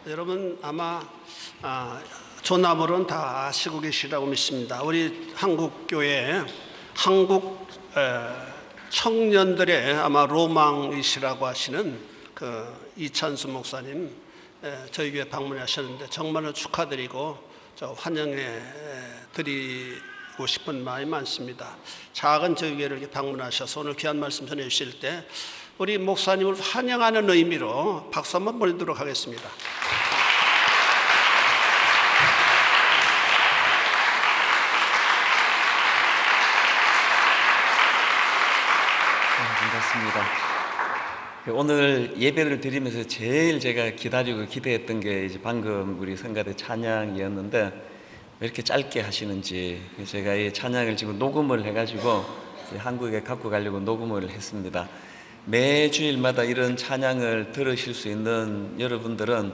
여러분 아마 조남으로는 다 아시고 계시라고 믿습니다. 우리 한국교회 한국 청년들의 아마 로망이시라고 하시는 그 이찬수 목사님 저희 교회 방문하셨는데 정말로 축하드리고 환영해 드리고 싶은 마음이 많습니다. 작은 저희 교회를 이렇게 방문하셔서 오늘 귀한 말씀 전해 주실 때 우리 목사님을 환영하는 의미로 박수 한번 보내도록 하겠습니다. 반갑습니다. 오늘 예배를 드리면서 제일 제가 기다리고 기대했던 게 이제 방금 우리 성가대 찬양이었는데 왜 이렇게 짧게 하시는지 제가 이 찬양을 지금 녹음을 해가지고 한국에 갖고 가려고 녹음을 했습니다. 매 주일마다 이런 찬양을 들으실 수 있는 여러분들은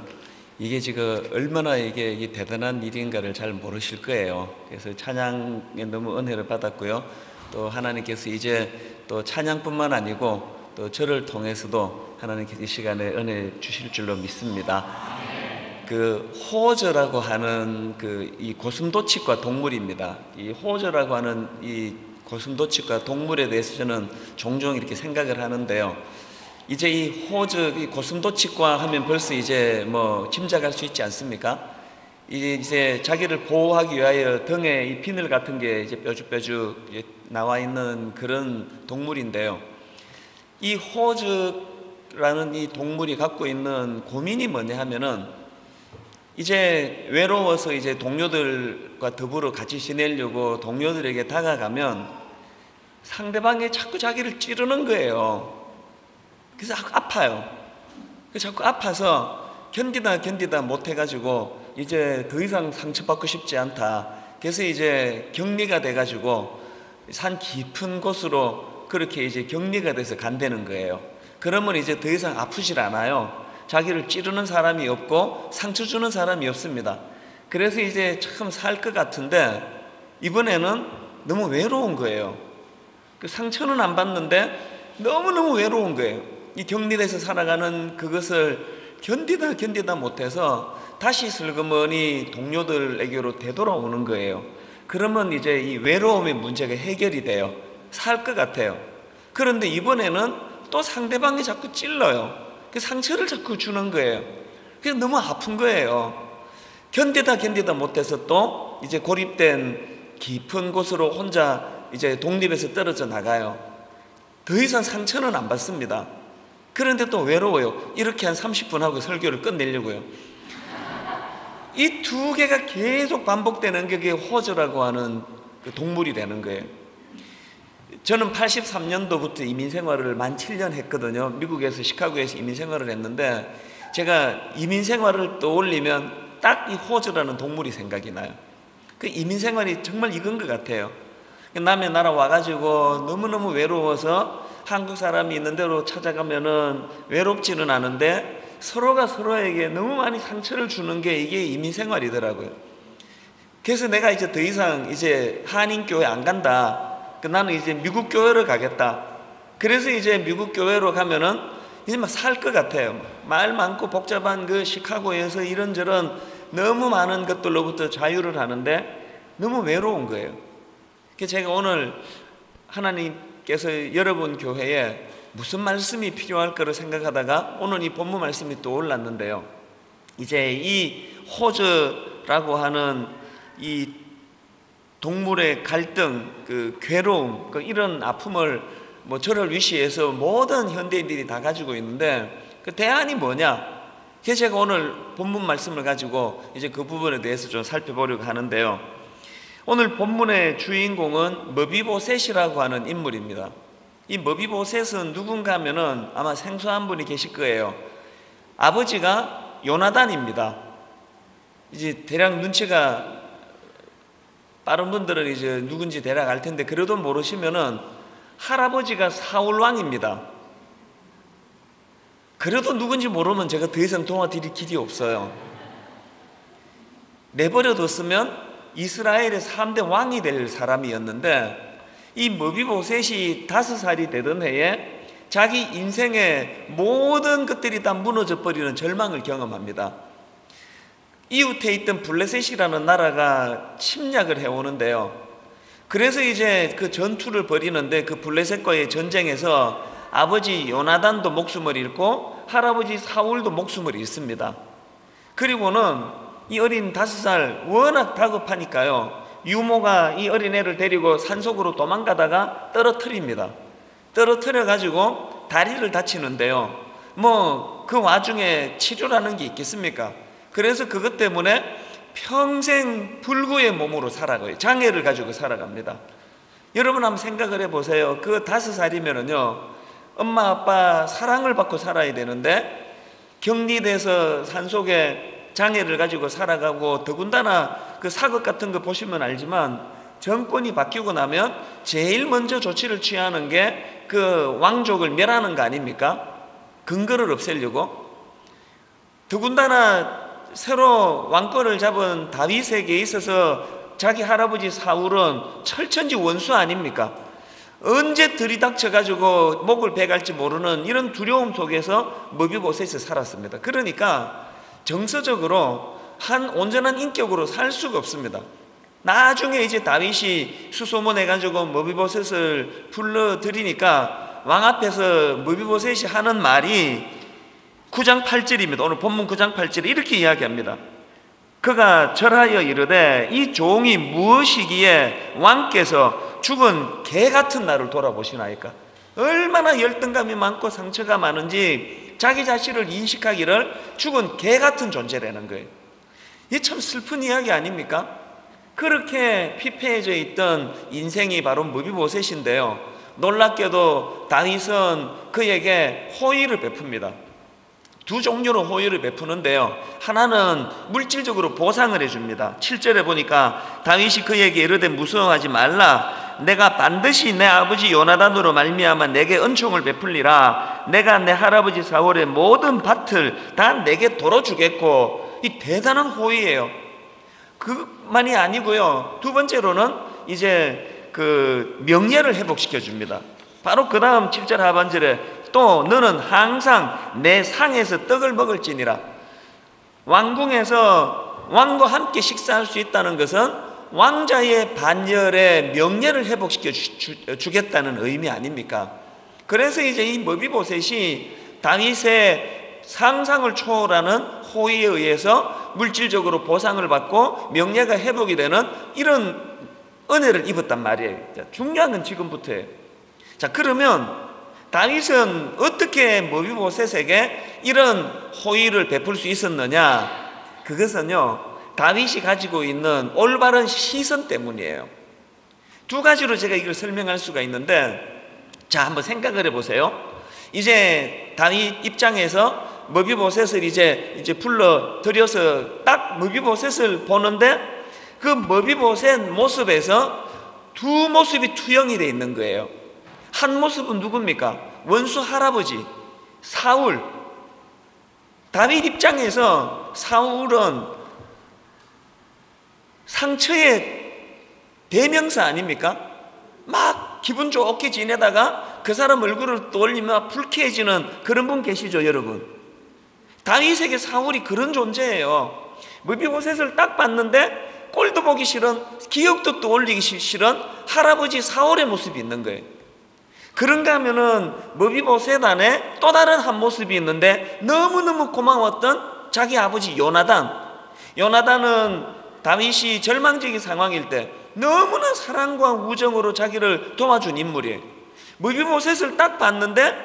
이게 지금 얼마나 이게 대단한 일인가를 잘 모르실 거예요. 그래서 찬양에 너무 은혜를 받았고요. 또 하나님께서 이제 또 찬양뿐만 아니고 또 저를 통해서도 하나님께서 이 시간에 은혜 주실 줄로 믿습니다. 그 호저라고 하는 이 고슴도치과 동물입니다. 이 호저라고 하는 이 고슴도치과 동물에 대해서 저는 종종 이렇게 생각을 하는데요. 이제 이 호저, 이 고슴도치과 하면 벌써 이제 뭐 짐작할 수 있지 않습니까? 이제 자기를 보호하기 위하여 등에 이 비늘 같은 게 이제 뾰족뾰족 나와 있는 그런 동물인데요. 이 호저라는 이 동물이 갖고 있는 고민이 뭐냐 하면은 이제 외로워서 이제 동료들과 더불어 같이 지내려고 동료들에게 다가가면 상대방이 자꾸 자기를 찌르는 거예요. 그래서 아파요. 그래서 자꾸 아파서 견디다 못해가지고 이제 더 이상 상처받고 싶지 않다. 그래서 이제 격리가 돼가지고 산 깊은 곳으로 그렇게 이제 격리가 돼서 간다는 거예요. 그러면 이제 더 이상 아프질 않아요. 자기를 찌르는 사람이 없고 상처 주는 사람이 없습니다. 그래서 이제 참 살 것 같은데 이번에는 너무 외로운 거예요. 그 상처는 안 받는데 너무너무 외로운 거예요. 이 격리돼서 살아가는 그것을 견디다 못해서 다시 슬그머니 동료들에게로 되돌아오는 거예요. 그러면 이제 이 외로움의 문제가 해결이 돼요. 살 것 같아요. 그런데 이번에는 또 상대방이 자꾸 찔러요. 그 상처를 자꾸 주는 거예요. 그래서 너무 아픈 거예요. 견디다 못해서 또 이제 고립된 깊은 곳으로 혼자 이제 독립해서 떨어져 나가요. 더 이상 상처는 안 받습니다. 그런데 또 외로워요. 이렇게 한 30분 하고 설교를 끝내려고요. 이 두 개가 계속 반복되는 게 호저라고 하는 그 동물이 되는 거예요. 저는 83년도부터 이민 생활을 만 7년 했거든요. 미국에서 시카고에서 이민 생활을 했는데 제가 이민 생활을 떠올리면 딱 이 호저라는 동물이 생각이 나요. 그 이민 생활이 정말 이건 것 같아요. 남의 나라 와가지고 너무너무 외로워서 한국 사람이 있는 데로 찾아가면은 외롭지는 않은데 서로가 서로에게 너무 많이 상처를 주는 게 이게 이민 생활이더라고요. 그래서 내가 이제 더 이상 이제 한인교회 안 간다. 나는 이제 미국 교회로 가겠다. 그래서 이제 미국 교회로 가면은 이제 막 살 것 같아요. 말 많고 복잡한 그 시카고에서 이런저런 너무 많은 것들로부터 자유를 하는데 너무 외로운 거예요. 그래서 제가 오늘 하나님께서 여러분 교회에 무슨 말씀이 필요할 거를 생각하다가 오늘 이 본문 말씀이 떠올랐는데요. 이제 이 호저라고 하는 이 동물의 갈등, 그 괴로움, 이런 아픔을 뭐 저를 위시해서 모든 현대인들이 다 가지고 있는데 그 대안이 뭐냐? 그래서 제가 오늘 본문 말씀을 가지고 이제 그 부분에 대해서 좀 살펴보려고 하는데요. 오늘 본문의 주인공은 머비보셋이라고 하는 인물입니다. 이 머비보셋은 누군가 하면은 아마 생소한 분이 계실 거예요. 아버지가 요나단입니다. 이제 대략 눈치가 빠른 분들은 이제 누군지 대략 알 텐데 그래도 모르시면은 할아버지가 사울 왕입니다. 그래도 누군지 모르면 제가 더 이상 도와드릴 길이 없어요. 내버려뒀으면 이스라엘의 3대 왕이 될 사람이었는데 이 머비보셋이 5살이 되던 해에 자기 인생의 모든 것들이 다 무너져 버리는 절망을 경험합니다. 이웃에 있던 블레셋이라는 나라가 침략을 해오는데요. 그래서 이제 그 전투를 벌이는데 그 블레셋과의 전쟁에서 아버지 요나단도 목숨을 잃고 할아버지 사울도 목숨을 잃습니다. 그리고는 이 어린 5살 워낙 다급하니까요, 유모가 이 어린애를 데리고 산속으로 도망가다가 떨어뜨립니다. 떨어뜨려 가지고 다리를 다치는데요, 뭐 그 와중에 치료라는 게 있겠습니까? 그래서 그것 때문에 평생 불구의 몸으로 살아가요. 장애를 가지고 살아갑니다. 여러분 한번 생각을 해보세요. 그 5살이면은요, 엄마 아빠 사랑을 받고 살아야 되는데 격리돼서 산속에 장애를 가지고 살아가고, 더군다나 그 사극 같은 거 보시면 알지만 정권이 바뀌고 나면 제일 먼저 조치를 취하는 게 그 왕족을 멸하는 거 아닙니까? 근거를 없애려고. 더군다나 새로 왕권을 잡은 다윗에게 있어서 자기 할아버지 사울은 철천지 원수 아닙니까? 언제 들이닥쳐가지고 목을 베갈지 모르는 이런 두려움 속에서 머비보셋이 살았습니다. 그러니까 정서적으로 한 온전한 인격으로 살 수가 없습니다. 나중에 이제 다윗이 수소문해가지고 머비보셋을 불러들이니까 왕 앞에서 머비보셋이 하는 말이 9장 8절입니다. 오늘 본문 9장 8절에 이렇게 이야기합니다. 그가 절하여 이르되 이 종이 무엇이기에 왕께서 죽은 개 같은 나를 돌아보시나이까. 얼마나 열등감이 많고 상처가 많은지 자기 자신을 인식하기를 죽은 개 같은 존재라는 거예요. 이게 참 슬픈 이야기 아닙니까? 그렇게 피폐해져 있던 인생이 바로 머비보셋인데요, 놀랍게도 다윗은 그에게 호의를 베풉니다. 두 종류로 호의를 베푸는데요, 하나는 물질적으로 보상을 해줍니다. 7절에 보니까 다윗이 그에게 이르되 무서워하지 말라. 내가 반드시 내 아버지 요나단으로 말미암아 내게 은총을 베풀리라. 내가 내 할아버지 사울의 모든 밭을 다 내게 도로 주겠고. 이 대단한 호의예요. 그만이 아니고요, 두 번째로는 이제 그 명예를 회복시켜 줍니다. 바로 그 다음 7절 하반절에 또 너는 항상 내 상에서 떡을 먹을지니라. 왕궁에서 왕과 함께 식사할 수 있다는 것은 왕자의 반열의 명예를 회복시켜 주겠다는 의미 아닙니까? 그래서 이제 이 머비보셋이 다윗의 상상을 초월하는 호의에 의해서 물질적으로 보상을 받고 명예가 회복이 되는 이런 은혜를 입었단 말이에요. 자, 중요한 건 지금부터예요. 자, 그러면 다윗은 어떻게 머비보셋에게 이런 호의를 베풀 수 있었느냐? 그것은요, 다윗이 가지고 있는 올바른 시선 때문이에요. 두 가지로 제가 이걸 설명할 수가 있는데, 자, 한번 생각을 해보세요. 이제 다윗 입장에서 머비보셋을 이제 불러들여서 딱 머비보셋을 보는데 그 머비보셋 모습에서 두 모습이 투영이 되어 있는 거예요. 한 모습은 누굽니까? 원수 할아버지 사울. 다윗 입장에서 사울은 상처의 대명사 아닙니까? 막 기분 좋게 지내다가 그 사람 얼굴을 떠올리면 불쾌해지는 그런 분 계시죠, 여러분? 다윗에게 사울이 그런 존재예요. 머비보셋을 딱 봤는데 꼴도 보기 싫은, 기억도 떠올리기 싫은 할아버지 사울의 모습이 있는 거예요. 그런가 하면은 머비보셋 안에 또 다른 한 모습이 있는데 너무너무 고마웠던 자기 아버지 요나단은 다윗이 절망적인 상황일 때 너무나 사랑과 우정으로 자기를 도와준 인물이에요. 머비보셋을 딱 봤는데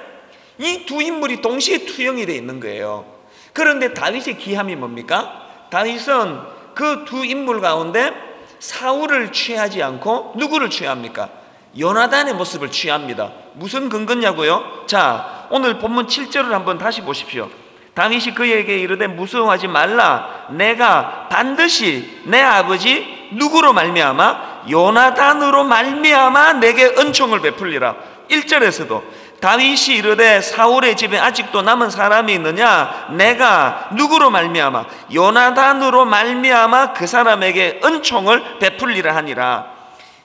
이 두 인물이 동시에 투영이 되어 있는 거예요. 그런데 다윗의 기함이 뭡니까? 다윗은 그 두 인물 가운데 사울을 취하지 않고 누구를 취합니까? 요나단의 모습을 취합니다. 무슨 근거냐고요? 자, 오늘 본문 7절을 한번 다시 보십시오. 다윗이 그에게 이르되 무서워하지 말라. 내가 반드시 내 아버지 누구로 말미암아? 요나단으로 말미암아 내게 은총을 베풀리라. 1절에서도 다윗이 이르되 사울의 집에 아직도 남은 사람이 있느냐? 내가 누구로 말미암아? 요나단으로 말미암아 그 사람에게 은총을 베풀리라 하니라.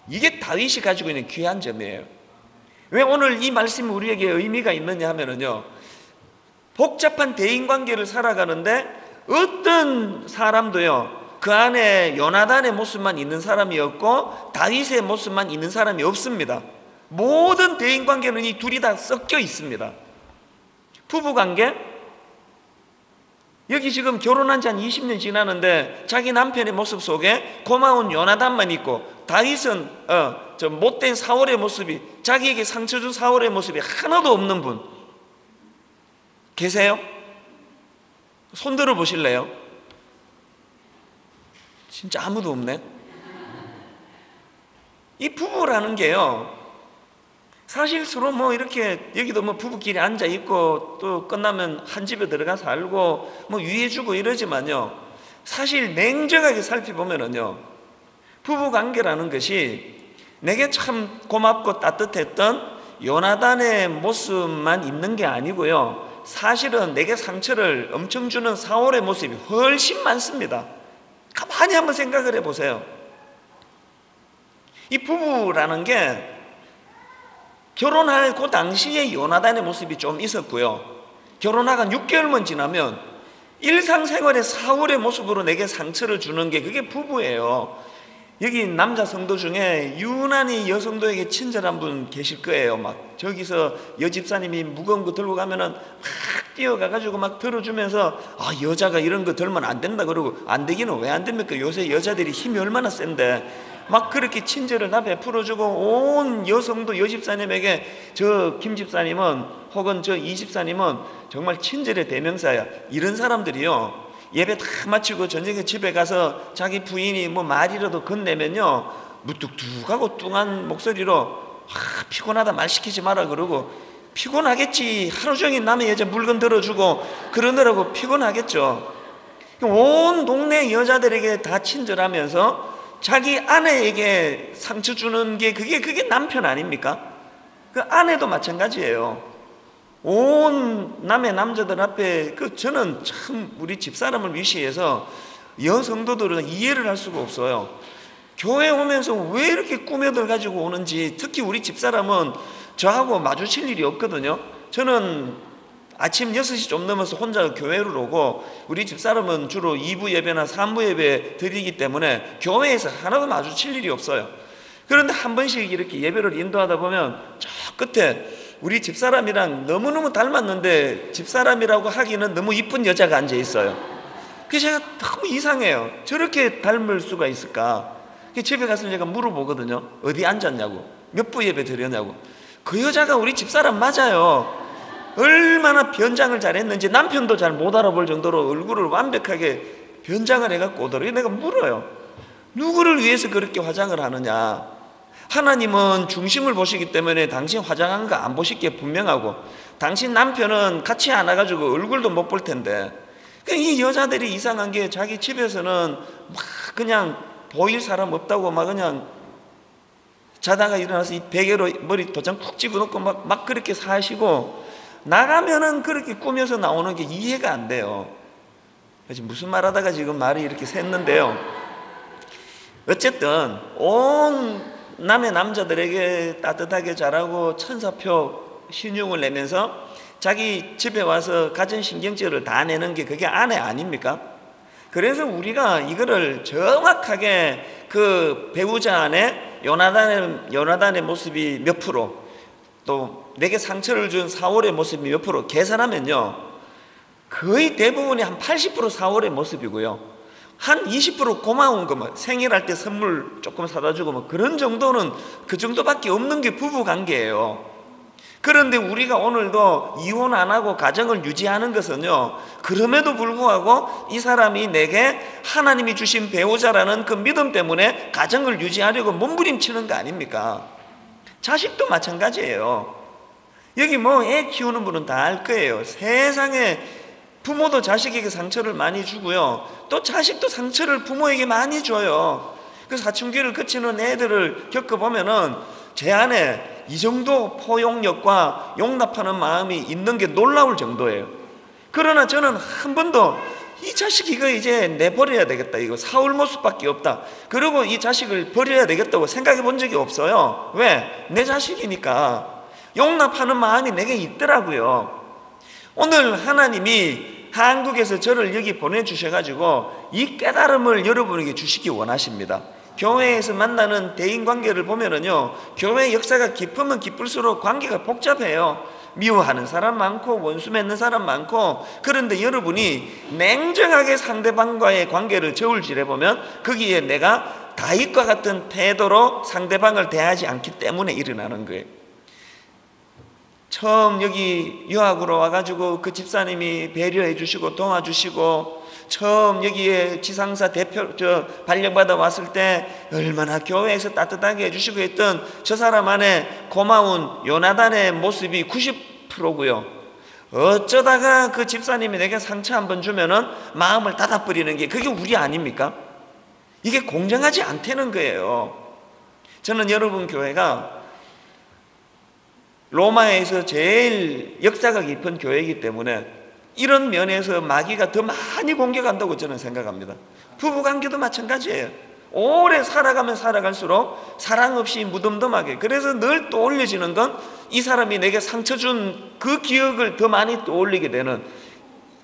이게 다윗이 가지고 있는 귀한 점이에요. 왜 오늘 이 말씀이 우리에게 의미가 있느냐 하면요, 복잡한 대인관계를 살아가는데 어떤 사람도요 그 안에 요나단의 모습만 있는 사람이 없고 다윗의 모습만 있는 사람이 없습니다. 모든 대인관계는 이 둘이 다 섞여 있습니다. 부부관계, 여기 지금 결혼한 지 한 20년 지나는데 자기 남편의 모습 속에 고마운 요나단만 있고 다윗은 저 못된 사울의 모습이, 자기에게 상처 준 사울의 모습이 하나도 없는 분 계세요? 손 들어 보실래요? 진짜 아무도 없네. 이 부부라는 게요 사실 서로 뭐 이렇게 여기도 뭐 부부끼리 앉아 있고 또 끝나면 한 집에 들어가 살고 뭐 위해주고 이러지만요, 사실 냉정하게 살펴보면은요 부부 관계라는 것이 내게 참 고맙고 따뜻했던 요나단의 모습만 있는 게 아니고요, 사실은 내게 상처를 엄청 주는 사울의 모습이 훨씬 많습니다. 가만히 한번 생각을 해보세요. 이 부부라는 게 결혼할 그 당시에 요나단의 모습이 좀 있었고요, 결혼하고 6개월만 지나면 일상생활의 사울의 모습으로 내게 상처를 주는 게 그게 부부예요. 여기 남자 성도 중에 유난히 여성도에게 친절한 분 계실 거예요. 막 저기서 여집사님이 무거운 거 들고 가면은 막 뛰어가가지고 막 들어주면서 아 여자가 이런 거 들면 안 된다 그러고, 안 되기는 왜 안 됩니까? 요새 여자들이 힘이 얼마나 센데 막 그렇게 친절을 나 베풀어주고, 온 여성도 여집사님에게 저 김집사님은 혹은 저 이집사님은 정말 친절의 대명사야. 이런 사람들이요 예배 다 마치고 저녁에 집에 가서 자기 부인이 뭐 말이라도 건네면요 무뚝뚝하고 뚱한 목소리로 피곤하다 말 시키지 마라 그러고, 피곤하겠지, 하루 종일 남의 여자 물건 들어주고 그러느라고 피곤하겠죠. 온 동네 여자들에게 다 친절하면서 자기 아내에게 상처 주는 게 그게 남편 아닙니까? 그 아내도 마찬가지예요. 온 남의 남자들 앞에 저는 참 우리 집사람을 위시해서 여성도들은 이해를 할 수가 없어요. 교회 오면서 왜 이렇게 꾸며들 가지고 오는지. 특히 우리 집사람은 저하고 마주칠 일이 없거든요. 저는 아침 6시 좀 넘어서 혼자 교회를 오고, 우리 집사람은 주로 2부 예배나 3부 예배 드리기 때문에 교회에서 하나도 마주칠 일이 없어요. 그런데 한 번씩 이렇게 예배를 인도하다 보면 저 끝에 우리 집사람이랑 너무너무 닮았는데 집사람이라고 하기는 너무 이쁜 여자가 앉아 있어요. 그래서 제가 너무 이상해요. 저렇게 닮을 수가 있을까? 집에 가서 제가 물어보거든요. 어디 앉았냐고, 몇 부 예배 드렸냐고. 그 여자가 우리 집사람 맞아요. 얼마나 변장을 잘했는지 남편도 잘 못 알아볼 정도로 얼굴을 완벽하게 변장을 해갖고 오더라고요. 내가 물어요. 누구를 위해서 그렇게 화장을 하느냐? 하나님은 중심을 보시기 때문에 당신 화장한 거 안 보실 게 분명하고, 당신 남편은 같이 안 와가지고 얼굴도 못 볼 텐데. 이 여자들이 이상한 게 자기 집에서는 막 그냥 보일 사람 없다고 막 그냥 자다가 일어나서 이 베개로 머리 도장 푹 집어넣고 막 그렇게 사시고, 나가면은 그렇게 꾸며서 나오는 게 이해가 안 돼요. 그래서 무슨 말 하다가 지금 말이 이렇게 샜는데요. 어쨌든 온 남의 남자들에게 따뜻하게 잘하고 천사표 신용을 내면서 자기 집에 와서 가전신경질을 다 내는 게 그게 아내 아닙니까? 그래서 우리가 이거를 정확하게 그 배우자 안에 요나단의 모습이 몇 프로, 또 내게 상처를 준 사울의 모습이 몇 프로 계산하면요 거의 대부분이 한 80% 사울의 모습이고요, 한 20% 고마운 거, 뭐 생일할 때 선물 조금 사다 주고 뭐 그런 정도는, 그 정도밖에 없는 게 부부 관계예요. 그런데 우리가 오늘도 이혼 안 하고 가정을 유지하는 것은요, 그럼에도 불구하고 이 사람이 내게 하나님이 주신 배우자라는 그 믿음 때문에 가정을 유지하려고 몸부림치는 거 아닙니까? 자식도 마찬가지예요. 여기 뭐 애 키우는 분은 다 알 거예요. 세상에 부모도 자식에게 상처를 많이 주고요, 또 자식도 상처를 부모에게 많이 줘요. 그 사춘기를 거치는 애들을 겪어보면은 제 안에 이 정도 포용력과 용납하는 마음이 있는 게 놀라울 정도예요. 그러나 저는 한 번도 이 자식 이거 이제 내버려야 되겠다, 이거 사울 모습밖에 없다, 그리고 이 자식을 버려야 되겠다고 생각해 본 적이 없어요. 왜? 내 자식이니까 용납하는 마음이 내게 있더라고요. 오늘 하나님이 한국에서 저를 여기 보내주셔가지고 이 깨달음을 여러분에게 주시기 원하십니다. 교회에서 만나는 대인관계를 보면은요, 교회 역사가 깊으면 깊을수록 관계가 복잡해요. 미워하는 사람 많고 원수 맺는 사람 많고. 그런데 여러분이 냉정하게 상대방과의 관계를 저울질해 보면 거기에 내가 다윗과 같은 태도로 상대방을 대하지 않기 때문에 일어나는 거예요. 처음 여기 유학으로 와가지고 그 집사님이 배려해 주시고 도와주시고, 처음 여기에 지상사 대표 발령받아 왔을 때 얼마나 교회에서 따뜻하게 해주시고 했던 저 사람 안에 고마운 요나단의 모습이 90%고요. 어쩌다가 그 집사님이 내게 상처 한번 주면은 마음을 닫아버리는 게 그게 우리 아닙니까? 이게 공정하지 않다는 거예요. 저는 여러분 교회가 로마에서 제일 역사가 깊은 교회이기 때문에 이런 면에서 마귀가 더 많이 공격한다고 저는 생각합니다. 부부관계도 마찬가지예요. 오래 살아가면 살아갈수록 사랑 없이 무덤덤하게, 그래서 늘 떠올려지는 건 이 사람이 내게 상처 준 그 기억을 더 많이 떠올리게 되는,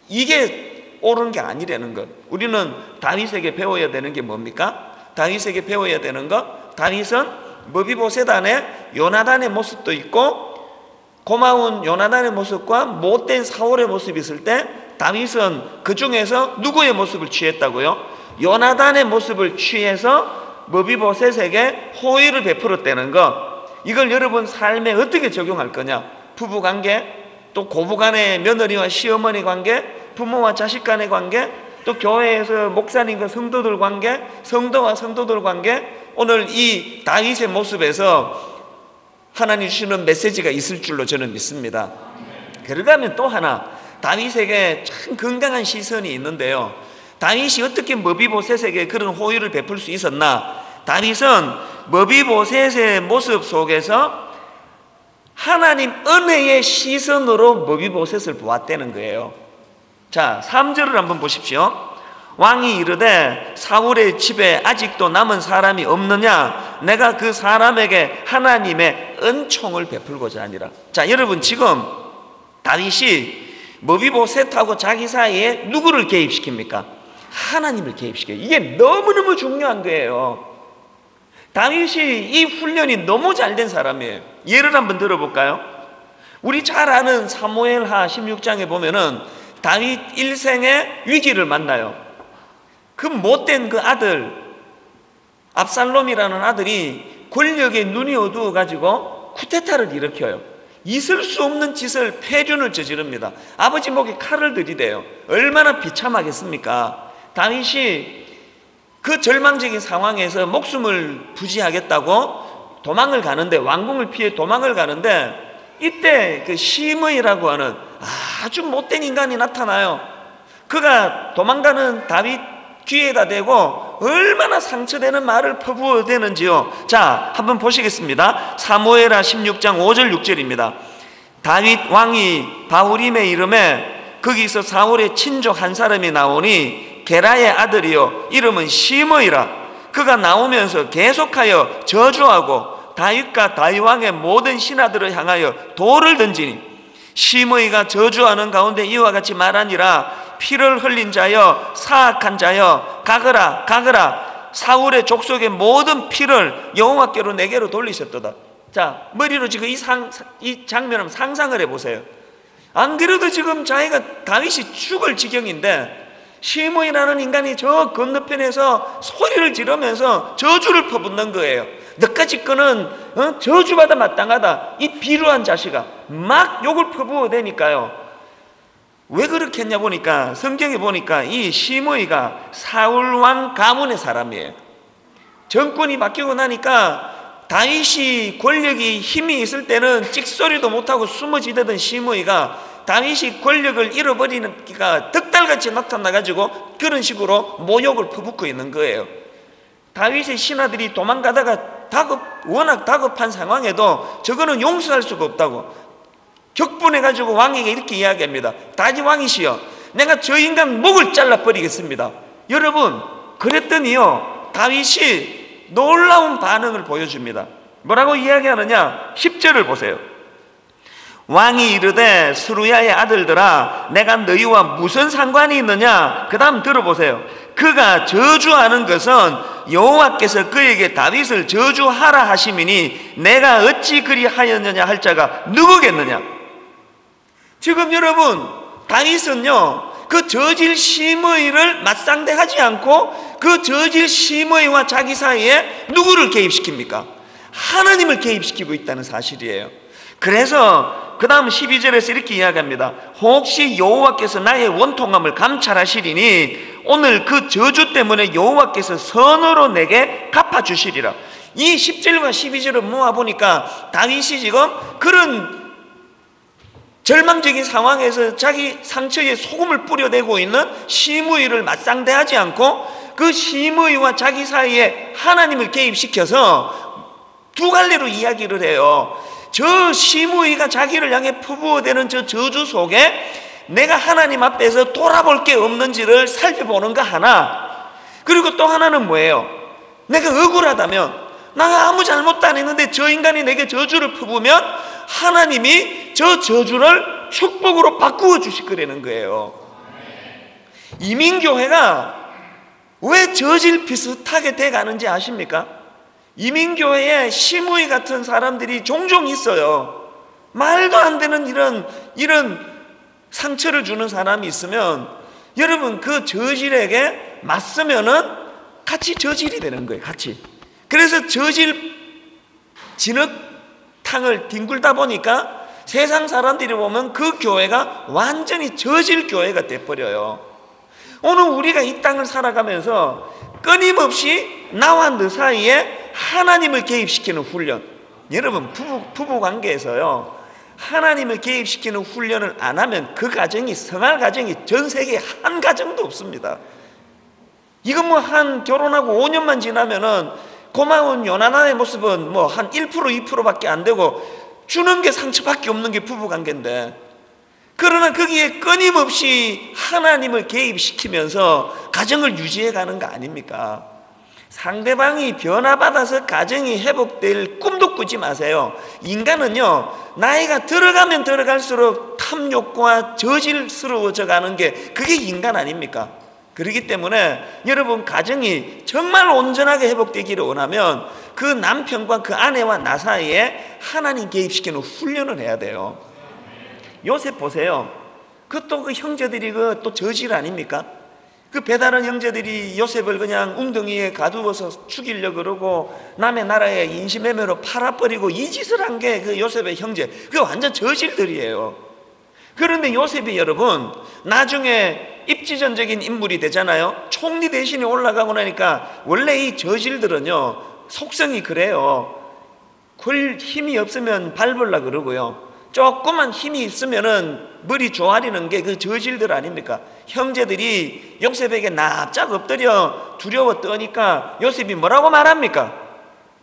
이게 옳은 게 아니라는 것. 우리는 다윗에게 배워야 되는 게 뭡니까? 다윗에게 배워야 되는 것, 다윗은 머비보셋 안에 요나단의 모습도 있고 고마운 요나단의 모습과 못된 사울의 모습이 있을 때 다윗은 그 중에서 누구의 모습을 취했다고요? 요나단의 모습을 취해서 머비보셋에게 호의를 베풀었다는 것. 이걸 여러분 삶에 어떻게 적용할 거냐? 부부관계, 또 고부간의 며느리와 시어머니 관계, 부모와 자식 간의 관계, 또 교회에서 목사님과 성도들 관계, 성도와 성도들 관계. 오늘 이 다윗의 모습에서 하나님 주시는 메시지가 있을 줄로 저는 믿습니다. 그러면 또 하나, 다윗에게 참 건강한 시선이 있는데요. 다윗이 어떻게 머비보셋에게 그런 호의를 베풀 수 있었나? 다윗은 머비보셋의 모습 속에서 하나님 은혜의 시선으로 머비보셋을 보았다는 거예요. 자, 3절을 한번 보십시오. 왕이 이르되 사울의 집에 아직도 남은 사람이 없느냐? 내가 그 사람에게 하나님의 은총을 베풀고자 하니라. 자, 여러분 지금 다윗이 머비보셋하고 자기 사이에 누구를 개입시킵니까? 하나님을 개입시켜요. 이게 너무너무 중요한 거예요. 다윗이 이 훈련이 너무 잘된 사람이에요. 예를 한번 들어볼까요? 우리 잘 아는 사무엘하 16장에 보면은 다윗 일생의 위기를 만나요. 그 못된 그 아들 압살롬이라는 아들이 권력에 눈이 어두워가지고 쿠데타를 일으켜요. 있을 수 없는 짓을, 패륜을 저지릅니다. 아버지 목에 칼을 들이대요. 얼마나 비참하겠습니까? 다윗이 그 절망적인 상황에서 목숨을 부지하겠다고 도망을 가는데, 왕궁을 피해 도망을 가는데, 이때 그 시므이라고 하는 아주 못된 인간이 나타나요. 그가 도망가는 다윗 귀에다 대고 얼마나 상처되는 말을 퍼부어 대는지요. 자, 한번 보시겠습니다. 사무엘하 16장 5절 6절입니다. 다윗 왕이 바후림에 이름에 거기서 사울의 친족 한 사람이 나오니 게라의 아들이요 이름은 시므이라. 그가 나오면서 계속하여 저주하고 다윗과 다윗 왕의 모든 신하들을 향하여 돌을 던지니 시므이가 저주하는 가운데 이와 같이 말하니라. 피를 흘린 자여, 사악한 자여, 가거라 가거라. 사울의 족속의 모든 피를 여호와께로 내게로 돌리셨도다. 자, 머리로 지금 이 장면을 상상을 해보세요. 안 그래도 지금 자기가 다윗이 죽을 지경인데 시므이라는 인간이 저 건너편에서 소리를 지르면서 저주를 퍼붓는 거예요. 너까지 거는 저주받아 마땅하다. 이 비루한 자식아, 막 욕을 퍼부어 대니까요. 왜 그렇게 했냐 보니까 성경에 보니까 이 시므이가 사울왕 가문의 사람이에요. 정권이 바뀌고 나니까 다윗이 권력이 힘이 있을 때는 찍소리도 못하고 숨어지대던 시므이가 다윗이 권력을 잃어버리니까 득달같이 나타나가지고 그런 식으로 모욕을 퍼붓고 있는 거예요. 다윗의 신하들이 도망가다가 워낙 다급한 상황에도 저거는 용서할 수가 없다고 격분해가지고 왕에게 이렇게 이야기합니다. 다윗 왕이시여, 내가 저 인간 목을 잘라버리겠습니다. 여러분, 그랬더니요 다윗이 놀라운 반응을 보여줍니다. 뭐라고 이야기하느냐? 10절을 보세요. 왕이 이르되 스루야의 아들들아 내가 너희와 무슨 상관이 있느냐. 그 다음 들어보세요. 그가 저주하는 것은 여호와께서 그에게 다윗을 저주하라 하심이니 내가 어찌 그리하였느냐 할 자가 누구겠느냐. 지금 여러분, 다윗은요 그 저질 심의를 맞상대하지 않고 그 저질 심의와 자기 사이에 누구를 개입시킵니까? 하나님을 개입시키고 있다는 사실이에요. 그래서 그 다음 12절에서 이렇게 이야기합니다. 혹시 여호와께서 나의 원통함을 감찰하시리니 오늘 그 저주 때문에 여호와께서 선으로 내게 갚아주시리라. 이 10절과 12절을 모아보니까 다윗이 지금 그런 절망적인 상황에서 자기 상처에 소금을 뿌려대고 있는 심의를 맞상대하지 않고 그 심의와 자기 사이에 하나님을 개입시켜서 두 갈래로 이야기를 해요. 저 심의가 자기를 향해 퍼부어대는 저 저주 속에 내가 하나님 앞에서 돌아볼 게 없는지를 살펴보는가 하나, 그리고 또 하나는 뭐예요? 내가 억울하다면, 내가 아무 잘못도 안 했는데 저 인간이 내게 저주를 퍼부으면 하나님이 저 저주를 축복으로 바꾸어 주실 거라는 거예요. 이민교회가 왜 저질 비슷하게 돼가는지 아십니까? 이민교회에 심의 같은 사람들이 종종 있어요. 말도 안 되는 이런 상처를 주는 사람이 있으면 여러분 그 저질에게 맞서면은 같이 저질이 되는 거예요. 같이. 그래서 저질 진흙탕을 뒹굴다 보니까 세상 사람들이 보면 그 교회가 완전히 저질 교회가 돼버려요. 오늘 우리가 이 땅을 살아가면서 끊임없이 나와 너 사이에 하나님을 개입시키는 훈련, 여러분 부부 관계에서요 하나님을 개입시키는 훈련을 안 하면 그 가정이 성할 가정이 전 세계에 한 가정도 없습니다. 이건 뭐 한 결혼하고 5년만 지나면은 고마운 요나단의 모습은 뭐 한 1% 2%밖에 안 되고 주는 게 상처밖에 없는 게 부부 관계인데, 그러나 거기에 끊임없이 하나님을 개입시키면서 가정을 유지해 가는 거 아닙니까? 상대방이 변화받아서 가정이 회복될 꿈도 꾸지 마세요. 인간은요 나이가 들어가면 들어갈수록 탐욕과 저질스러워져 가는 게 그게 인간 아닙니까? 그렇기 때문에 여러분 가정이 정말 온전하게 회복되기를 원하면 그 남편과 그 아내와 나 사이에 하나님 개입시키는 훈련을 해야 돼요. 요셉 보세요. 그 형제들이 또 저질 아닙니까? 그 배다른 형제들이 요셉을 그냥 웅덩이에 가두어서 죽이려고 그러고 남의 나라에 인신매매로 팔아버리고 이 짓을 한 게 그 요셉의 형제, 그게 완전 저질들이에요. 그런데 요셉이 여러분 나중에 입지전적인 인물이 되잖아요. 총리 대신에 올라가고 나니까 원래 이 저질들은요 속성이 그래요. 힘이 없으면 밟으려고 그러고요, 조금만 힘이 있으면은 머리 조아리는 게 그 저질들 아닙니까? 형제들이 요셉에게 납작 엎드려 두려워 떠니까 요셉이 뭐라고 말합니까?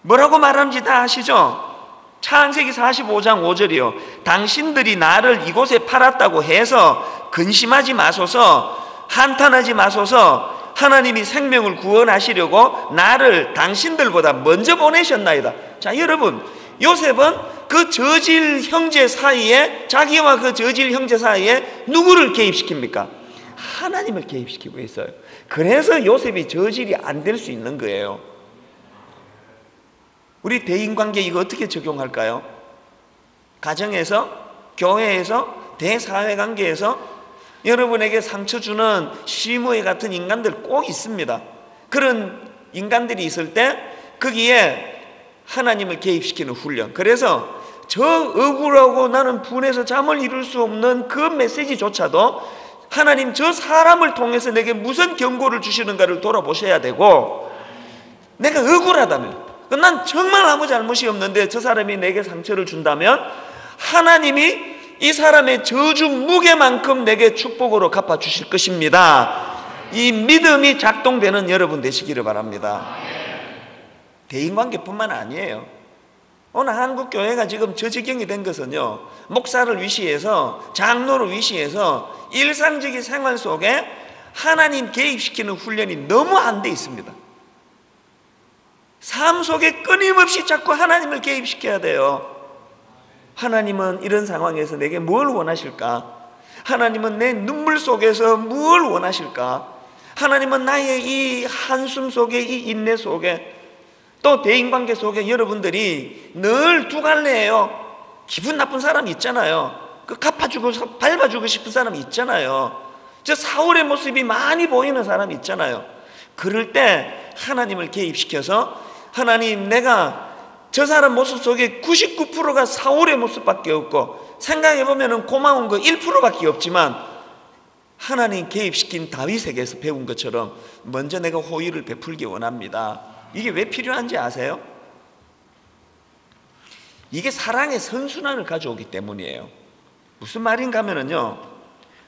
뭐라고 말하는지 다 아시죠? 창세기 45장 5절이요. 당신들이 나를 이곳에 팔았다고 해서 근심하지 마소서, 한탄하지 마소서. 하나님이 생명을 구원하시려고 나를 당신들보다 먼저 보내셨나이다. 자, 여러분, 요셉은 그 저질 형제 사이에, 자기와 그 저질 형제 사이에 누구를 개입시킵니까? 하나님을 개입시키고 있어요. 그래서 요셉이 저질이 안 될 수 있는 거예요. 우리 대인관계 이거 어떻게 적용할까요? 가정에서, 교회에서, 대사회관계에서 여러분에게 상처 주는 시므에 같은 인간들 꼭 있습니다. 그런 인간들이 있을 때 거기에 하나님을 개입시키는 훈련. 그래서 저 억울하고 나는 분해서 잠을 이룰 수 없는 그 메시지조차도 하나님 저 사람을 통해서 내게 무슨 경고를 주시는가를 돌아보셔야 되고, 내가 억울하다면, 난 정말 아무 잘못이 없는데 저 사람이 내게 상처를 준다면 하나님이 이 사람의 저주 무게만큼 내게 축복으로 갚아주실 것입니다. 이 믿음이 작동되는 여러분 되시기를 바랍니다. 대인관계뿐만 아니에요. 오늘 한국교회가 지금 저 지경이 된 것은요, 목사를 위시해서, 장로를 위시해서 일상적인 생활 속에 하나님 개입시키는 훈련이 너무 안 돼 있습니다. 삶 속에 끊임없이 자꾸 하나님을 개입시켜야 돼요. 하나님은 이런 상황에서 내게 뭘 원하실까? 하나님은 내 눈물 속에서 뭘 원하실까? 하나님은 나의 이 한숨 속에, 이 인내 속에, 또 대인관계 속에 여러분들이 늘 두 갈래예요. 기분 나쁜 사람이 있잖아요. 그 갚아주고 밟아주고 싶은 사람이 있잖아요. 저 사울의 모습이 많이 보이는 사람이 있잖아요. 그럴 때 하나님을 개입시켜서, 하나님, 내가 저 사람 모습 속에 99%가 사울의 모습밖에 없고 생각해보면 고마운 거 1%밖에 없지만, 하나님 개입시킨 다윗에게서 배운 것처럼 먼저 내가 호의를 베풀기 원합니다. 이게 왜 필요한지 아세요? 이게 사랑의 선순환을 가져오기 때문이에요. 무슨 말인가 하면요,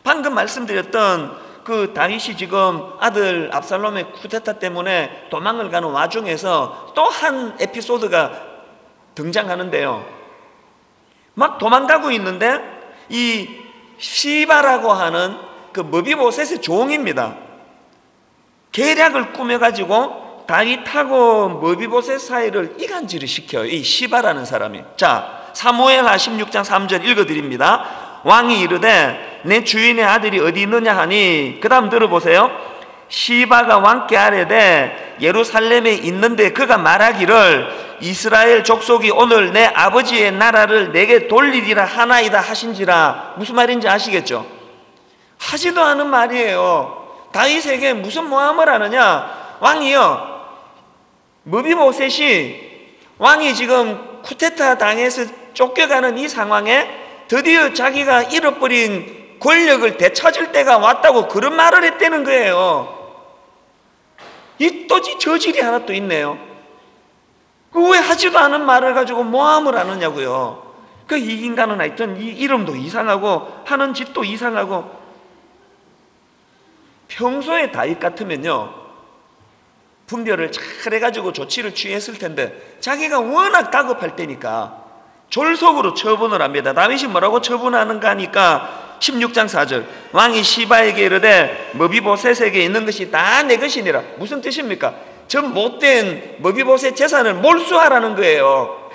방금 말씀드렸던 그 다윗이 지금 아들 압살롬의 쿠데타 때문에 도망을 가는 와중에서 또 한 에피소드가 등장하는데요. 막 도망가고 있는데 이 시바라고 하는 그 머비보셋의 종입니다. 계략을 꾸며가지고 다윗하고 머비보셋 사이를 이간질을 시켜요, 이 시바라는 사람이. 자, 사무엘하 16장 3절 읽어드립니다. 왕이 이르되 내 주인의 아들이 어디 있느냐 하니, 그 다음 들어보세요. 시바가 왕께 아뢰되 예루살렘에 있는데 그가 말하기를 이스라엘 족속이 오늘 내 아버지의 나라를 내게 돌리리라 하나이다 하신지라. 무슨 말인지 아시겠죠? 하지도 않은 말이에요. 다윗에게 무슨 모함을 하느냐? 왕이요, 머비보셋이, 왕이 지금 쿠데타 당해서 쫓겨가는 이 상황에 드디어 자기가 잃어버린 권력을 되찾을 때가 왔다고 그런 말을 했다는 거예요. 이 또 저질이 하나 또 있네요. 그 왜 하지도 않은 말을 가지고 모함을 하느냐고요. 그 이 인간은 하여튼 이 이름도 이상하고 하는 짓도 이상하고. 평소에 다윗 같으면요, 분별을 잘 해가지고 조치를 취했을 텐데 자기가 워낙 다급할 때니까 졸속으로 처분을 합니다. 다윗이 뭐라고 처분하는가 하니까 16장 4절 왕이 시바에게 이르되 머비보셋에게 있는 것이 다 내 것이니라. 무슨 뜻입니까? 저 못된 머비보셋 재산을 몰수하라는 거예요.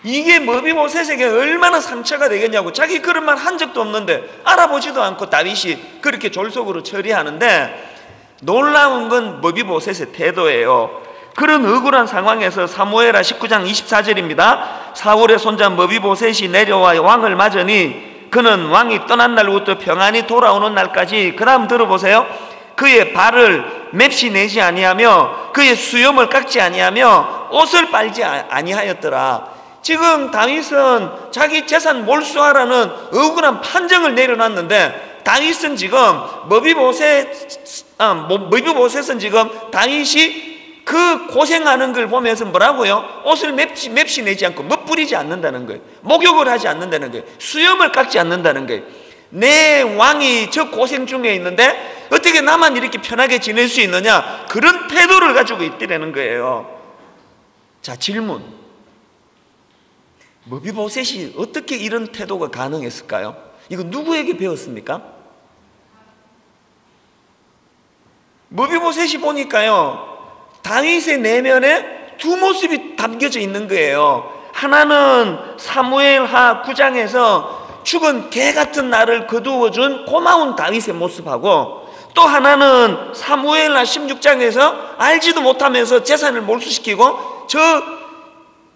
이게 머비보셋에게 얼마나 상처가 되겠냐고. 자기 그런 말 한 적도 없는데 알아보지도 않고 다윗이 그렇게 졸속으로 처리하는데, 놀라운 건 머비보셋의 태도예요. 그런 억울한 상황에서 사무엘하 19장 24절입니다. 사울의 손자 머비보셋이 내려와 왕을 맞으니 그는 왕이 떠난 날부터 평안히 돌아오는 날까지, 그 다음 들어보세요. 그의 발을 맵시 내지 아니하며 그의 수염을 깎지 아니하며 옷을 빨지 아니하였더라. 지금 다윗은 자기 재산 몰수하라는 억울한 판정을 내려놨는데, 다윗은 지금 머비보셋은 지금 다윗이 그 고생하는 걸 보면서 뭐라고요? 옷을 맵시 내지 않고 멋부리지 않는다는 거예요. 목욕을 하지 않는다는 거예요. 수염을 깎지 않는다는 거예요. 내 왕이 저 고생 중에 있는데 어떻게 나만 이렇게 편하게 지낼 수 있느냐, 그런 태도를 가지고 있더라는 거예요. 자, 질문, 머비보셋이 어떻게 이런 태도가 가능했을까요? 이거 누구에게 배웠습니까? 머비보셋이 보니까요, 다윗의 내면에 두 모습이 담겨져 있는 거예요. 하나는 사무엘하 9장에서 죽은 개 같은 나를 거두어준 고마운 다윗의 모습하고, 또 하나는 사무엘하 16장에서 알지도 못하면서 재산을 몰수시키고 저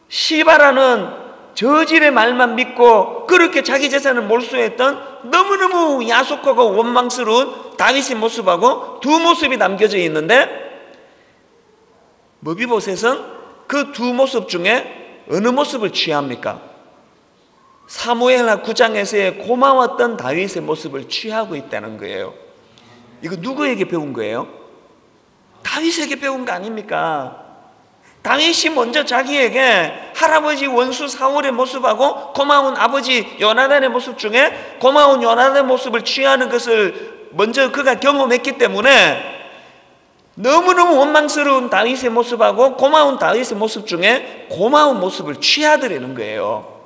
시바라는 저질의 말만 믿고 그렇게 자기 재산을 몰수했던 너무너무 야속하고 원망스러운 다윗의 모습하고 두 모습이 남겨져 있는데, 머비보셋은 그 두 모습 중에 어느 모습을 취합니까? 사무엘하 9장에서의 고마웠던 다윗의 모습을 취하고 있다는 거예요. 이거 누구에게 배운 거예요? 다윗에게 배운 거 아닙니까? 다윗이 먼저 자기에게 할아버지 원수 사울의 모습하고 고마운 아버지 요나단의 모습 중에 고마운 요나단의 모습을 취하는 것을 먼저 그가 경험했기 때문에 너무너무 원망스러운 다윗의 모습하고 고마운 다윗의 모습 중에 고마운 모습을 취하더라는 거예요.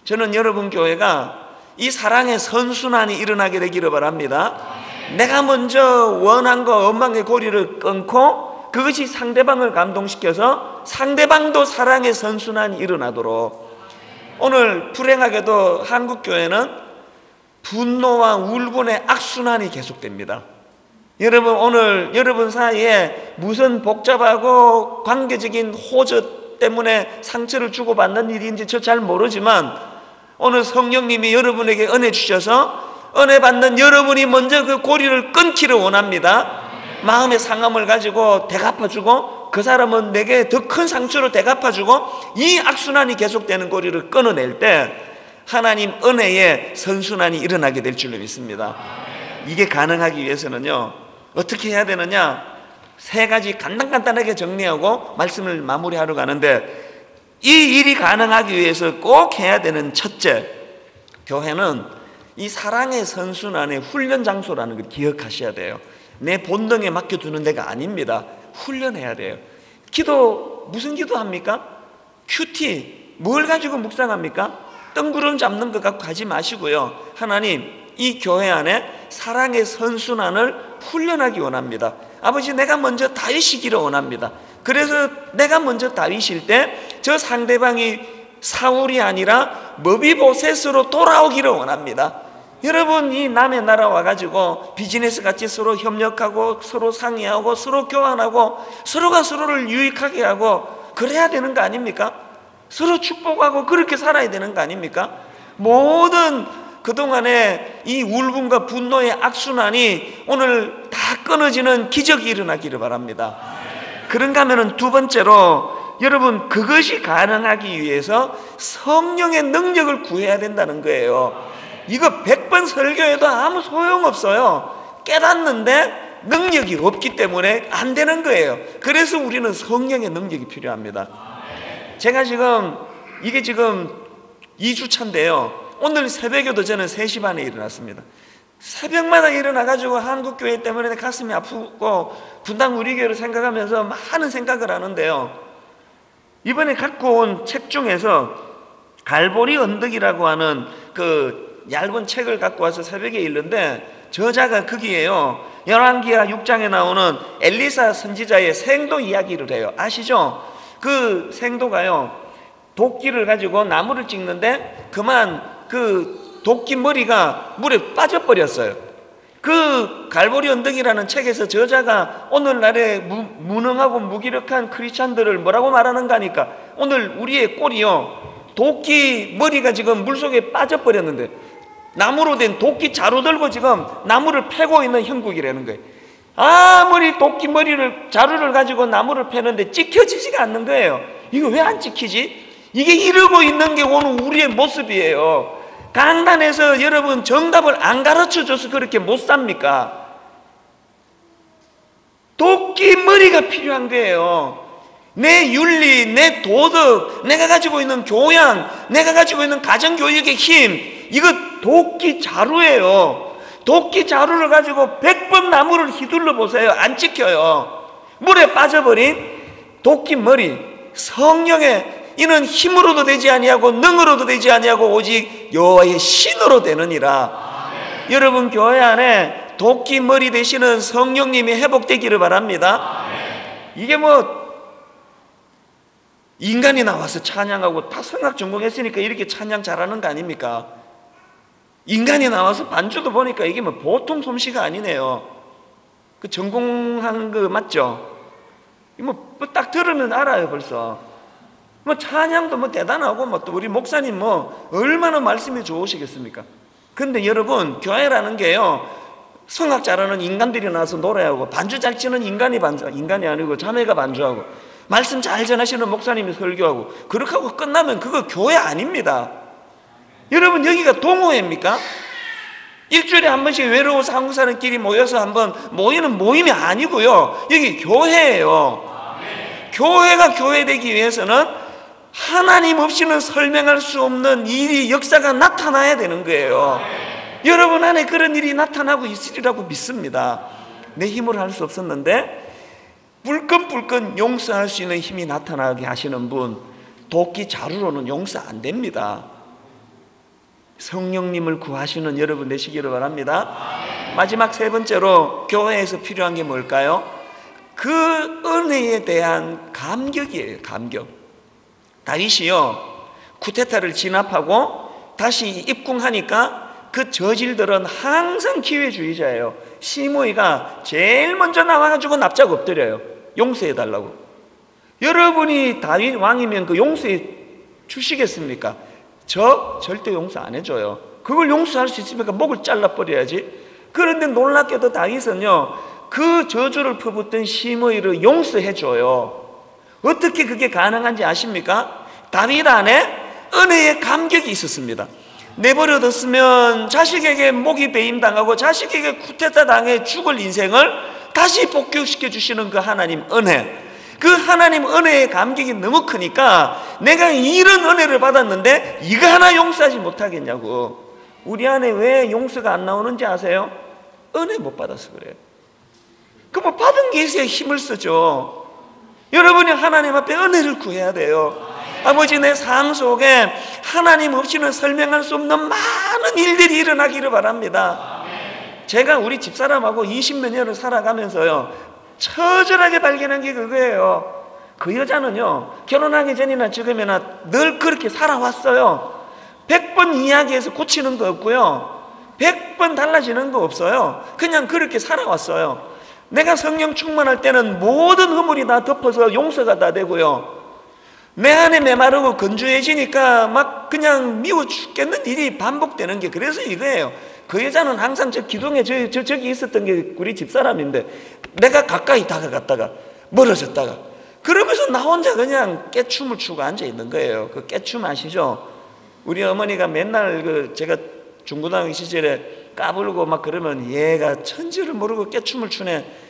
저는 여러분 교회가 이 사랑의 선순환이 일어나게 되기를 바랍니다. 내가 먼저 원한과 원망의 고리를 끊고 그것이 상대방을 감동시켜서 상대방도 사랑의 선순환이 일어나도록, 오늘 불행하게도 한국 교회는 분노와 울분의 악순환이 계속됩니다. 여러분, 오늘 여러분 사이에 무슨 복잡하고 관계적인 호저 때문에 상처를 주고받는 일인지 저 잘 모르지만 오늘 성령님이 여러분에게 은혜 주셔서 은혜 받는 여러분이 먼저 그 고리를 끊기를 원합니다. 마음의 상함을 가지고 되갚아주고 그 사람은 내게 더 큰 상처로 되갚아주고 이 악순환이 계속되는 고리를 끊어낼 때 하나님 은혜의 선순환이 일어나게 될 줄로 믿습니다. 이게 가능하기 위해서는요, 어떻게 해야 되느냐? 세 가지 간단하게 정리하고 말씀을 마무리하러 가는데, 이 일이 가능하기 위해서 꼭 해야 되는 첫째, 교회는 이 사랑의 선순환의 훈련 장소라는 걸 기억하셔야 돼요. 내 본능에 맡겨두는 데가 아닙니다. 훈련해야 돼요. 기도, 무슨 기도합니까? 큐티, 뭘 가지고 묵상합니까? 뜬구름 잡는 것 갖고 가지 마시고요, 하나님, 이 교회 안에 사랑의 선순환을 훈련하기 원합니다. 아버지, 내가 먼저 다윗이기를 원합니다. 그래서 내가 먼저 다윗일 때 저 상대방이 사울이 아니라 머비보셋으로 돌아오기를 원합니다. 여러분, 이 남의 나라 와가지고 비즈니스 같이 서로 협력하고 서로 상의하고 서로 교환하고 서로가 서로를 유익하게 하고 그래야 되는 거 아닙니까? 서로 축복하고 그렇게 살아야 되는 거 아닙니까? 모든 그동안의 이 울분과 분노의 악순환이 오늘 다 끊어지는 기적이 일어나기를 바랍니다. 그런가 하면은 두 번째로, 여러분, 그것이 가능하기 위해서 성령의 능력을 구해야 된다는 거예요. 이거 100번 설교해도 아무 소용없어요. 깨닫는데 능력이 없기 때문에 안 되는 거예요. 그래서 우리는 성령의 능력이 필요합니다. 제가 이게 지금 2주차인데요 오늘 새벽에도 저는 3시 반에 일어났습니다. 새벽마다 일어나가지고 한국교회 때문에 가슴이 아프고 분당 우리 교회를 생각하면서 많은 생각을 하는데요, 이번에 갖고 온 책 중에서 갈보리 언덕이라고 하는 그 얇은 책을 갖고 와서 새벽에 읽는데, 저자가 거기에요, 열왕기하 6장에 나오는 엘리사 선지자의 생도 이야기를 해요. 아시죠? 그 생도가요, 도끼를 가지고 나무를 찍는데 그만 그 도끼 머리가 물에 빠져버렸어요. 그 갈보리 언덕이라는 책에서 저자가 오늘날의 무능하고 무기력한 크리스찬들을 뭐라고 말하는가 하니까, 오늘 우리의 꼴이요, 도끼 머리가 지금 물속에 빠져버렸는데 나무로 된 도끼 자루 들고 지금 나무를 패고 있는 형국이라는 거예요. 아무리 도끼 머리를 자루를 가지고 나무를 패는데 찍혀지지가 않는 거예요. 이거 왜 안 찍히지? 이게 이러고 있는 게 오늘 우리의 모습이에요. 강단에서 여러분 정답을 안 가르쳐줘서 그렇게 못 삽니까? 도끼 머리가 필요한 거예요. 내 윤리, 내 도덕, 내가 가지고 있는 교양, 내가 가지고 있는 가정교육의 힘, 이거 도끼 자루예요. 도끼 자루를 가지고 100번 나무를 휘둘러 보세요. 안 찍혀요. 물에 빠져버린 도끼 머리, 성령의 이는 힘으로도 되지 아니하고 능으로도 되지 아니하고 오직 여호와의 신으로 되느니라. 여러분, 교회 안에 도끼 머리 되시는 성령님이 회복되기를 바랍니다. 이게 인간이 나와서 찬양하고 다 성악 전공했으니까 이렇게 찬양 잘하는 거 아닙니까? 인간이 나와서 반주도 보니까 이게 보통 솜씨가 아니네요. 그 전공한 거 맞죠? 딱 들으면 알아요 벌써. 찬양도 대단하고 또 우리 목사님 얼마나 말씀이 좋으시겠습니까? 근데 여러분, 교회라는 게요, 성악 잘하는 인간들이 나와서 노래하고 반주 잘 치는 인간이 아니고 자매가 반주하고 말씀 잘 전하시는 목사님이 설교하고 그렇게 하고 끝나면 그거 교회 아닙니다. 여러분, 여기가 동호회입니까? 일주일에 한 번씩 외로워서 한국 사람끼리 모여서 한번 모이는 모임이 아니고요, 여기 교회예요. 교회가 교회 되기 위해서는 하나님 없이는 설명할 수 없는 일이, 역사가 나타나야 되는 거예요. 여러분 안에 그런 일이 나타나고 있으리라고 믿습니다. 내 힘으로 할 수 없었는데 불끈불끈 용서할 수 있는 힘이 나타나게 하시는 분, 도끼 자루로는 용서 안 됩니다. 성령님을 구하시는 여러분 되시기를 바랍니다. 마지막 세 번째로 교회에서 필요한 게 뭘까요? 그 은혜에 대한 감격이에요. 감격. 다윗이요, 쿠데타를 진압하고 다시 입궁하니까 그 저질들은 항상 기회주의자예요. 시므이가 제일 먼저 나와가지고 납작 엎드려요. 용서해달라고. 여러분이 다윗 왕이면 그 용서해 주시겠습니까? 저 절대 용서 안 해줘요. 그걸 용서할 수 있으니까 목을 잘라버려야지. 그런데 놀랍게도 다윗은요, 그 저주를 퍼붓던 시므이를 용서해줘요. 어떻게 그게 가능한지 아십니까? 다윗 안에 은혜의 감격이 있었습니다. 내버려뒀으면 자식에게 목이 배임당하고 자식에게 쿠데타 당해 죽을 인생을 다시 복귀시켜 주시는 그 하나님 은혜, 그 하나님 은혜의 감격이 너무 크니까 내가 이런 은혜를 받았는데 이거 하나 용서하지 못하겠냐고. 우리 안에 왜 용서가 안 나오는지 아세요? 은혜 못 받아서 그래요. 그 뭐 받은 게 있어야 힘을 쓰죠. 여러분이 하나님 앞에 은혜를 구해야 돼요. 아버지, 내 삶 속에 하나님 없이는 설명할 수 없는 많은 일들이 일어나기를 바랍니다. 제가 우리 집사람하고 20몇 년을 살아가면서요, 처절하게 발견한 게 그거예요. 그 여자는요, 결혼하기 전이나 지금이나 늘 그렇게 살아왔어요. 100번 이야기해서 고치는 거 없고요, 100번 달라지는 거 없어요. 그냥 그렇게 살아왔어요. 내가 성령 충만할 때는 모든 허물이 다 덮어서 용서가 다 되고요, 내 안에 메마르고 건조해지니까 막 그냥 미워 죽겠는 일이 반복되는 게, 그래서 이거예요. 그 여자는 항상 저 기둥에 저기 있었던 게 우리 집사람인데, 내가 가까이 다가갔다가 멀어졌다가 그러면서 나 혼자 그냥 깨춤을 추고 앉아 있는 거예요. 그 깨춤 아시죠? 우리 어머니가 맨날 제가 중고등학교 시절에 까불고 막 그러면 얘가 천지를 모르고 깨춤을 추네.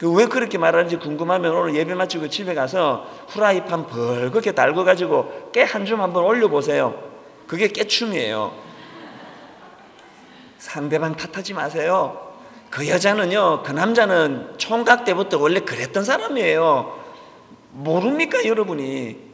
왜 그렇게 말하는지 궁금하면 오늘 예배 마치고 집에 가서 후라이팬 벌겋게 달궈가지고 깨 한 줌 한번 올려보세요. 그게 깨춤이에요. 상대방 탓하지 마세요. 그 여자는요, 그 남자는 총각 때부터 원래 그랬던 사람이에요. 모릅니까 여러분이?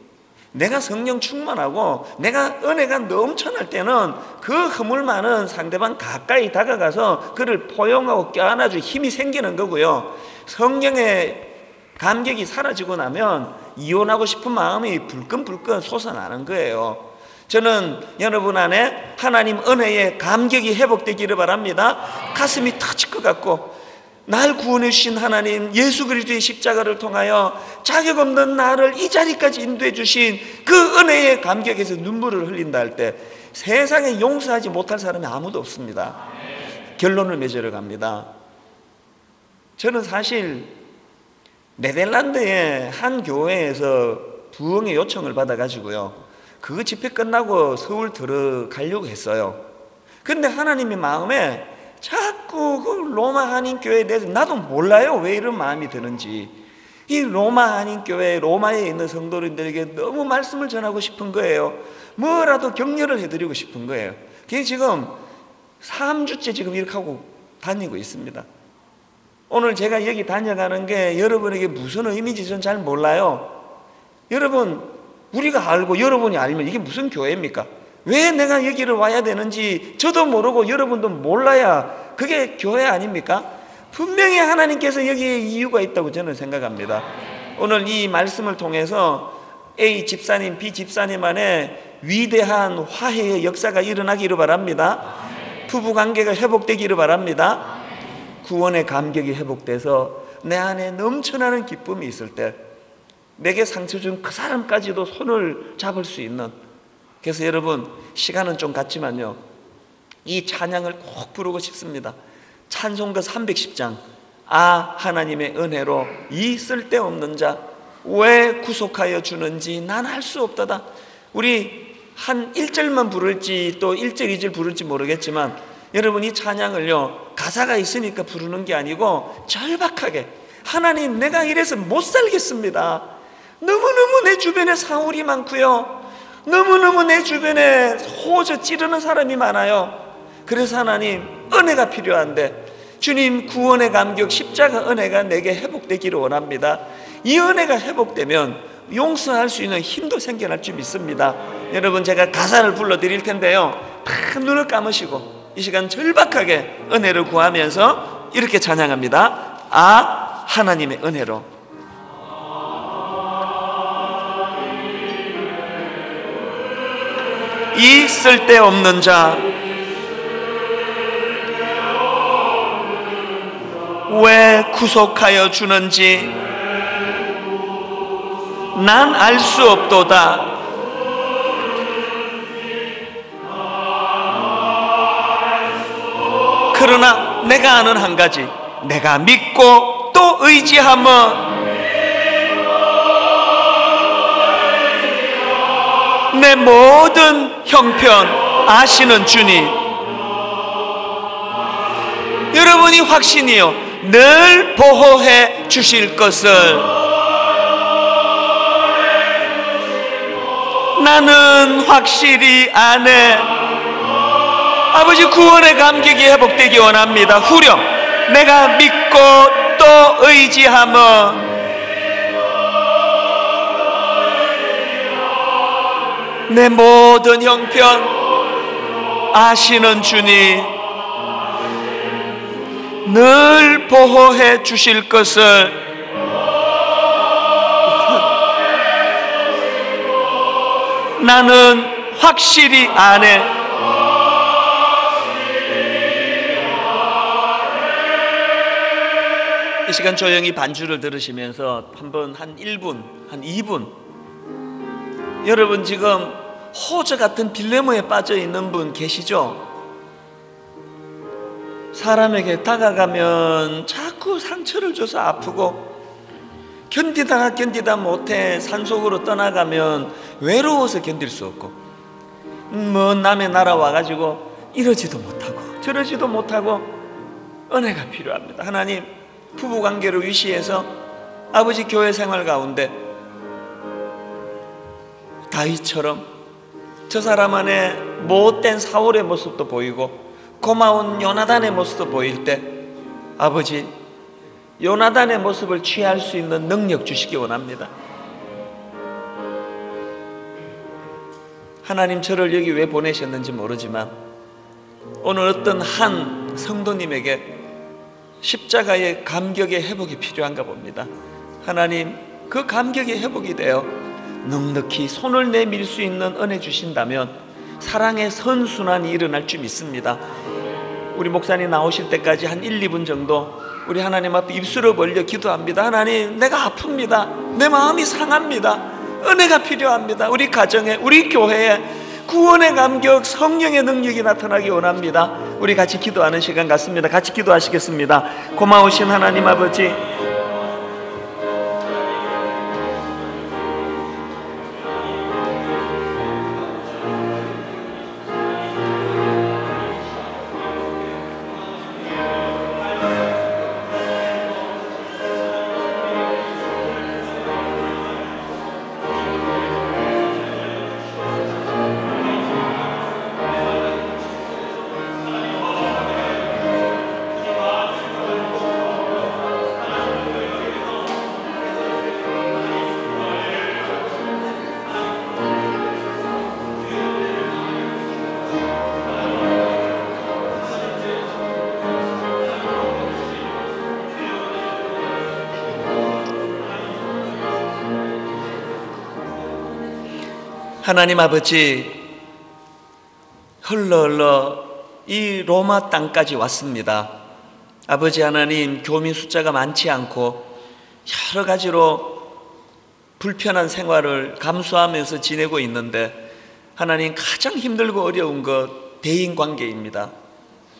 내가 성령 충만하고 내가 은혜가 넘쳐날 때는 그 허물 많은 상대방 가까이 다가가서 그를 포용하고 껴안아줄 힘이 생기는 거고요, 성령의 감격이 사라지고 나면 이혼하고 싶은 마음이 불끈불끈 솟아나는 거예요. 저는 여러분 안에 하나님 은혜의 감격이 회복되기를 바랍니다. 가슴이 터질 것 같고, 날 구원해 주신 하나님 예수 그리스도의 십자가를 통하여 자격 없는 나를 이 자리까지 인도해 주신 그 은혜의 감격에서 눈물을 흘린다 할 때 세상에 용서하지 못할 사람이 아무도 없습니다. 결론을 맺으러 갑니다. 저는 사실 네덜란드의 한 교회에서 부흥의 요청을 받아가지고요, 그 집회 끝나고 서울 들어가려고 했어요. 근데 하나님의 마음에 자꾸 그 로마 한인교회에 대해서 나도 몰라요, 왜 이런 마음이 드는지. 이 로마 한인교회, 로마에 있는 성도들에게 너무 말씀을 전하고 싶은 거예요. 뭐라도 격려를 해드리고 싶은 거예요. 그게 지금 3주째 지금 이렇게 하고 다니고 있습니다. 오늘 제가 여기 다녀가는 게 여러분에게 무슨 의미인지 전 잘 몰라요. 여러분, 우리가 알고 여러분이 알면 이게 무슨 교회입니까? 왜 내가 여기를 와야 되는지 저도 모르고 여러분도 몰라야 그게 교회 아닙니까? 분명히 하나님께서 여기에 이유가 있다고 저는 생각합니다. 오늘 이 말씀을 통해서 A 집사님, B 집사님 안에 위대한 화해의 역사가 일어나기를 바랍니다. 부부관계가 회복되기를 바랍니다. 구원의 감격이 회복돼서 내 안에 넘쳐나는 기쁨이 있을 때 내게 상처 준 그 사람까지도 손을 잡을 수 있는, 그래서 여러분 시간은 좀 갔지만요, 이 찬양을 꼭 부르고 싶습니다. 찬송가 310장 하나님의 은혜로 이 쓸데없는 자 왜 구속하여 주는지 난 알 수 없다다. 우리 한 1절만 부를지 또 1절 2절 부를지 모르겠지만 여러분 이 찬양을요, 가사가 있으니까 부르는 게 아니고 절박하게, 하나님 내가 이래서 못 살겠습니다. 너무너무 내 주변에 사울이 많고요, 너무너무 내 주변에 호저 찌르는 사람이 많아요. 그래서 하나님 은혜가 필요한데 주님 구원의 감격 십자가 은혜가 내게 회복되기를 원합니다. 이 은혜가 회복되면 용서할 수 있는 힘도 생겨날 줄 믿습니다. 여러분 제가 가사를 불러드릴 텐데요, 다 눈을 감으시고 이 시간 절박하게 은혜를 구하면서 이렇게 찬양합니다. 하나님의 은혜로. 이 쓸데없는 자 왜 구속하여 주는지 난 알 수 없도다. 그러나 내가 아는 한 가지, 내가 믿고 또 의지하며 내 모든 형편 아시는 주님, 여러분이 확신이요 늘 보호해 주실 것을 나는 확실히 아네. 아버지, 구원의 감격이 회복되기 원합니다. 후렴, 내가 믿고 또 의지하며 내 모든 형편 아시는 주님, 늘 보호해 주실 것을 나는 확실히 아네. 이 시간 조용히 반주를 들으시면서 한번 한 1분, 한 2분, 여러분 지금 호저 같은 딜레마에 빠져 있는 분 계시죠? 사람에게 다가가면 자꾸 상처를 줘서 아프고, 견디다 못해 산속으로 떠나가면 외로워서 견딜 수 없고, 먼 남의 나라 와가지고 이러지도 못하고 저러지도 못하고 은혜가 필요합니다. 하나님, 부부관계를 위시해서 아버지 교회 생활 가운데 다윗처럼 저 사람 안에 못된 사울의 모습도 보이고 고마운 요나단의 모습도 보일 때 아버지, 요나단의 모습을 취할 수 있는 능력 주시기 원합니다. 하나님, 저를 여기 왜 보내셨는지 모르지만 오늘 어떤 한 성도님에게 십자가의 감격의 회복이 필요한가 봅니다. 하나님, 그 감격의 회복이 되어 넉넉히 손을 내밀 수 있는 은혜 주신다면 사랑의 선순환이 일어날 줄 믿습니다. 우리 목사님 나오실 때까지 한 1, 2분 정도 우리 하나님 앞에 입술을 벌려 기도합니다. 하나님, 내가 아픕니다. 내 마음이 상합니다. 은혜가 필요합니다. 우리 가정에, 우리 교회에 구원의 감격, 성령의 능력이 나타나기 원합니다. 우리 같이 기도하는 시간 같습니다. 같이 기도하시겠습니다. 고마우신 하나님 아버지, 하나님 아버지, 흘러 이 로마 땅까지 왔습니다. 아버지 하나님, 교민 숫자가 많지 않고 여러 가지로 불편한 생활을 감수하면서 지내고 있는데 하나님, 가장 힘들고 어려운 것 대인관계입니다.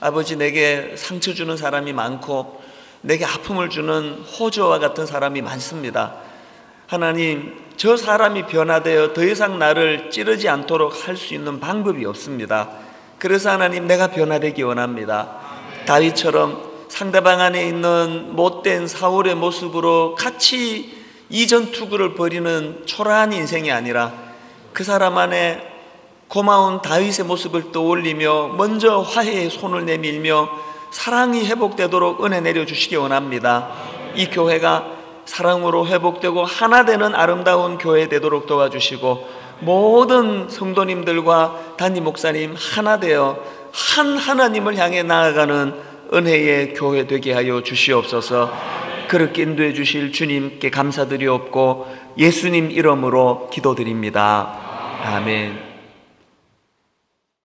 아버지, 내게 상처 주는 사람이 많고 내게 아픔을 주는 호저와 같은 사람이 많습니다. 하나님, 저 사람이 변화되어 더 이상 나를 찌르지 않도록 할 수 있는 방법이 없습니다. 그래서 하나님, 내가 변화되기 원합니다. 다윗처럼 상대방 안에 있는 못된 사울의 모습으로 같이 이전 투구를 벌이는 초라한 인생이 아니라 그 사람 안에 고마운 다윗의 모습을 떠올리며 먼저 화해의 손을 내밀며 사랑이 회복되도록 은혜 내려주시기 원합니다. 이 교회가 사랑으로 회복되고 하나 되는 아름다운 교회 되도록 도와주시고 모든 성도님들과 담임 목사님 하나 되어 한 하나님을 향해 나아가는 은혜의 교회 되게 하여 주시옵소서. 그렇게 인도해 주실 주님께 감사드리옵고 예수님 이름으로 기도드립니다. 아멘.